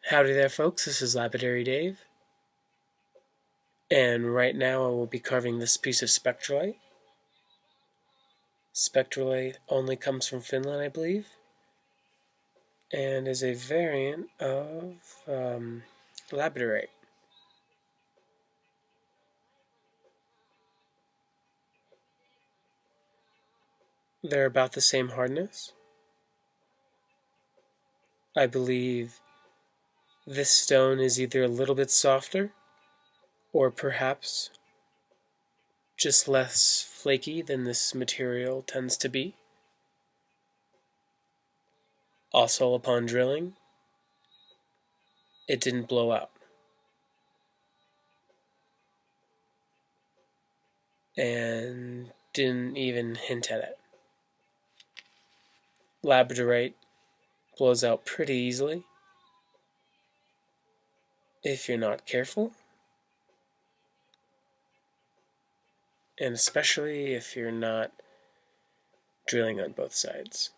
Howdy there, folks. This is Lapidary Dave, and right now I will be carving this piece of Spectrolite. Spectrolite only comes from Finland, I believe, and is a variant of Labradorite. They're about the same hardness. I believe this stone is either a little bit softer or perhaps just less flaky than this material tends to be. Also, upon drilling, it didn't blow out. And didn't even hint at it. Labradorite blows out pretty easily if you're not careful, and especially if you're not drilling on both sides.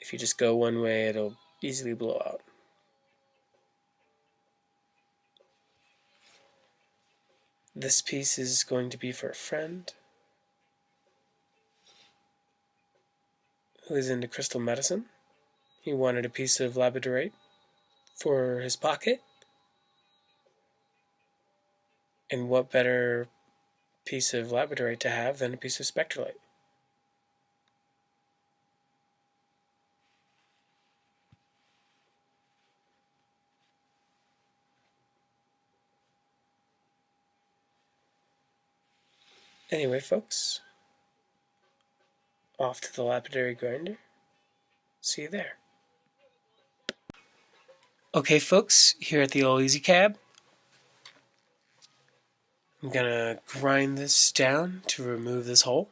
If you just go one way, it'll easily blow out. This piece is going to be for a friend who is into crystal medicine. He wanted a piece of labradorite for his pocket, and what better piece of labradorite to have than a piece of spectrolite? Anyway, folks, off to the lapidary grinder. See you there. Okay, folks, here at the All Easy Cab, I'm gonna grind this down to remove this hole.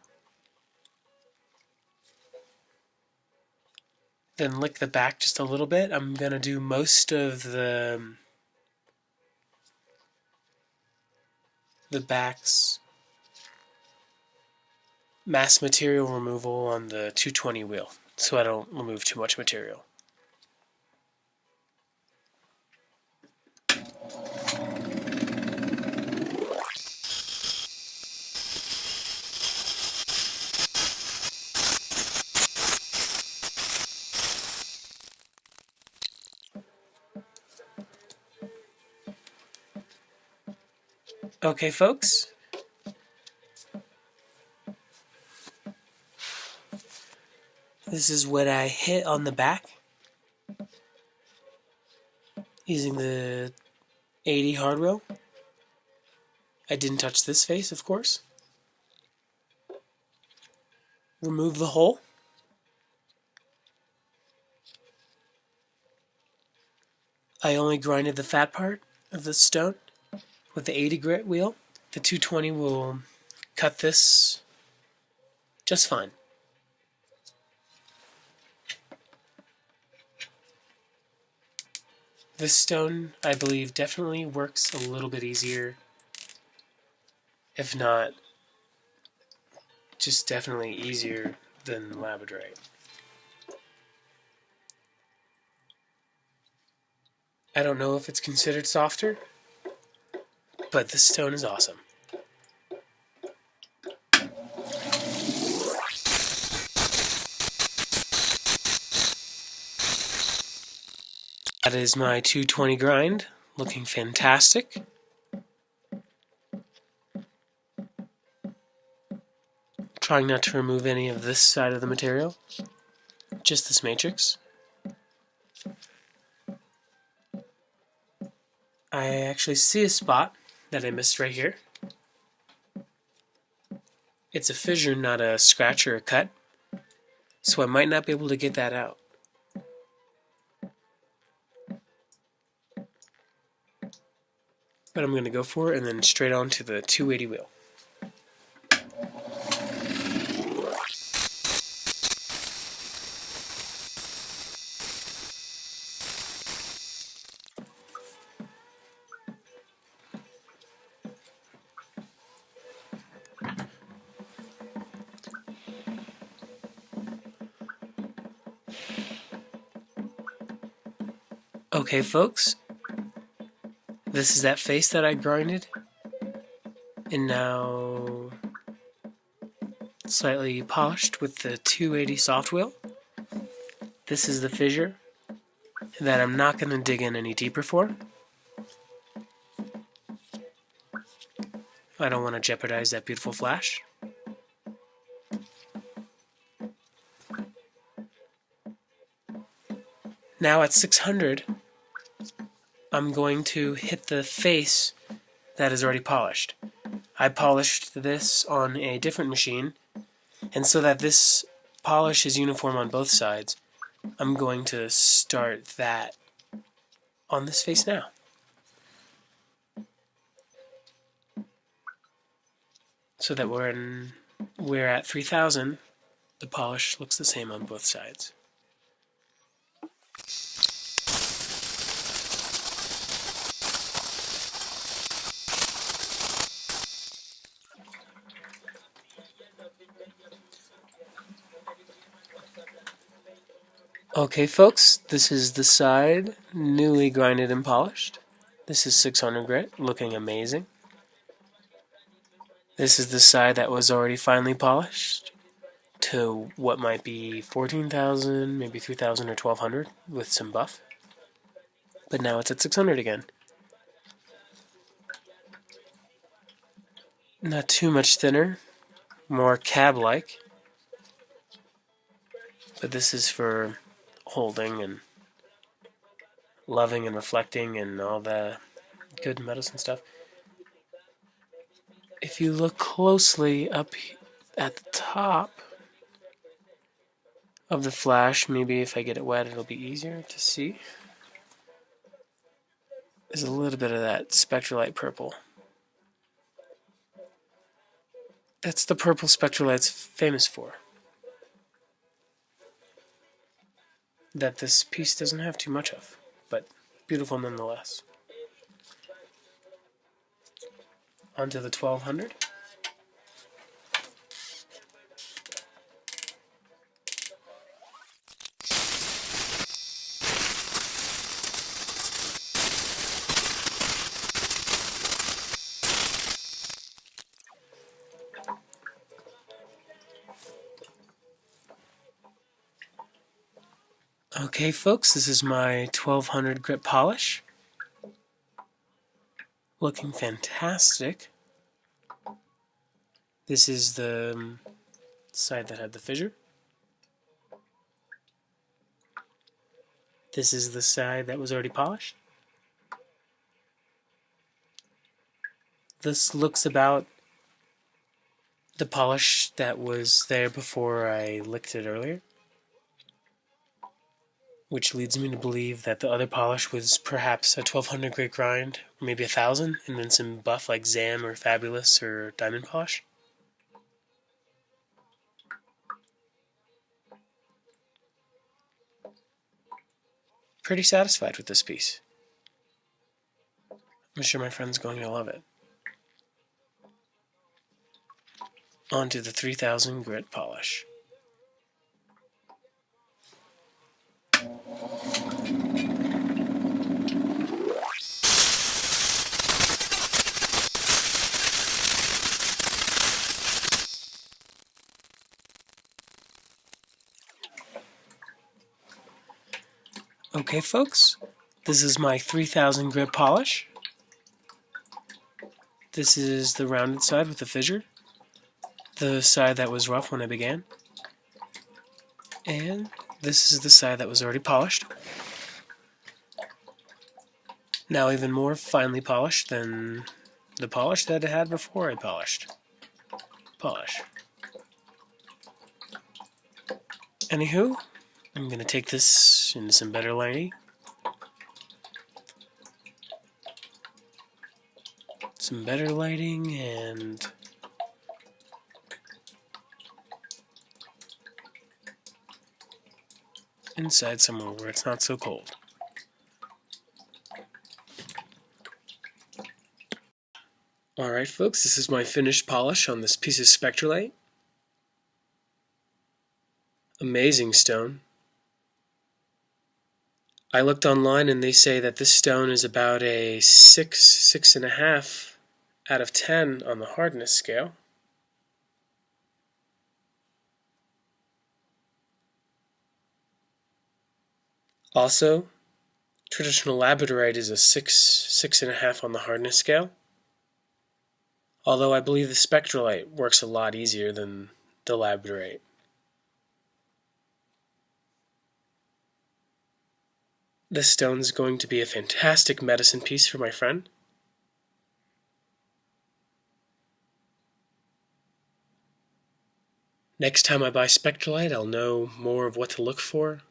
Then lick the back just a little bit. I'm gonna do most of the back's mass material removal on the 220 wheel, so I don't remove too much material. Okay, folks. This is what I hit on the back using the 80 hard wheel. I didn't touch this face, of course. Remove the hole. I only grinded the fat part of the stone with the 80 grit wheel. The 220 will cut this just fine. This stone, I believe, definitely works a little bit easier, if not just definitely easier than labradorite. I don't know if it's considered softer, but this stone is awesome. That is my 220 grind, looking fantastic. Trying not to remove any of this side of the material, just this matrix. I actually see a spot that I missed right here. It's a fissure, not a scratch or a cut, so I might not be able to get that out. But I'm going to go for it and then straight on to the 280 wheel. Okay folks, this is that face that I grinded, and now slightly polished with the 280 soft wheel. This is the fissure that I'm not going to dig in any deeper for. I don't want to jeopardize that beautiful flash. Now at 600, I'm going to hit the face that is already polished. I polished this on a different machine, and so that this polish is uniform on both sides, I'm going to start that on this face now. So that we're at 3000, the polish looks the same on both sides. Okay folks, this is the side, newly grinded and polished. This is 600 grit, looking amazing. This is the side that was already finely polished to what might be 14,000, maybe 3,000 or 1,200 with some buff. But now it's at 600 again. Not too much thinner, more cab-like. But this is for holding and loving and reflecting and all the good metals and stuff. If you look closely up at the top of the flash, maybe if I get it wet it'll be easier to see. There's a little bit of that Spectrolite purple. That's the purple Spectrolite's famous for. That this piece doesn't have too much of, but beautiful nonetheless. Onto the 1200. Okay folks, this is my 1200 grit polish. Looking fantastic. This is the side that had the fissure. This is the side that was already polished. This looks about the polish that was there before I licked it earlier, which leads me to believe that the other polish was perhaps a 1200 grit grind, or maybe 1000, and then some buff like Zam or Fabulous or Diamond polish. Pretty satisfied with this piece. I'm sure my friend's going to love it. Onto the 3000 grit polish. Okay folks, this is my 3000 grit polish. This is the rounded side with the fissure, the side that was rough when I began, and this is the side that was already polished. Now even more finely polished than the polish that it had before I polished. Polish. Anywho, I'm going to take this into some better lighting. Some better lighting and inside somewhere where it's not so cold. Alright folks, this is my finished polish on this piece of Spectrolite. Amazing stone. I looked online and they say that this stone is about a 6.5 out of 10 on the hardness scale. Also, traditional Labradorite is a 6.5 on the hardness scale. Although I believe the Spectrolite works a lot easier than the Labradorite. This stone is going to be a fantastic medicine piece for my friend. Next time I buy Spectrolite, I'll know more of what to look for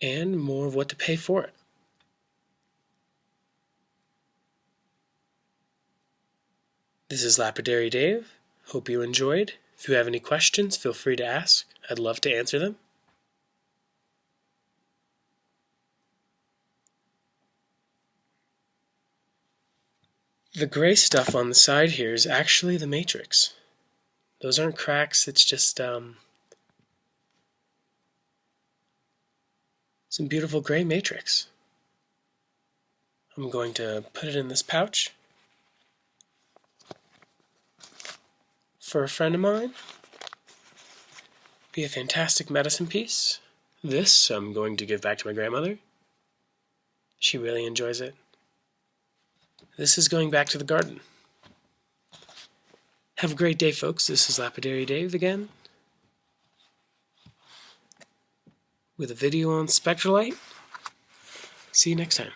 and more of what to pay for it. This is Lapidary Dave. Hope you enjoyed. If you have any questions, feel free to ask. I'd love to answer them. The gray stuff on the side here is actually the matrix. Those aren't cracks, it's just some beautiful gray matrix. I'm going to put it in this pouch for a friend of mine. Be a fantastic medicine piece. This I'm going to give back to my grandmother. She really enjoys it. This is going back to the garden. Have a great day, folks. This is Lapidary Dave again, with a video on Spectrolite. See you next time.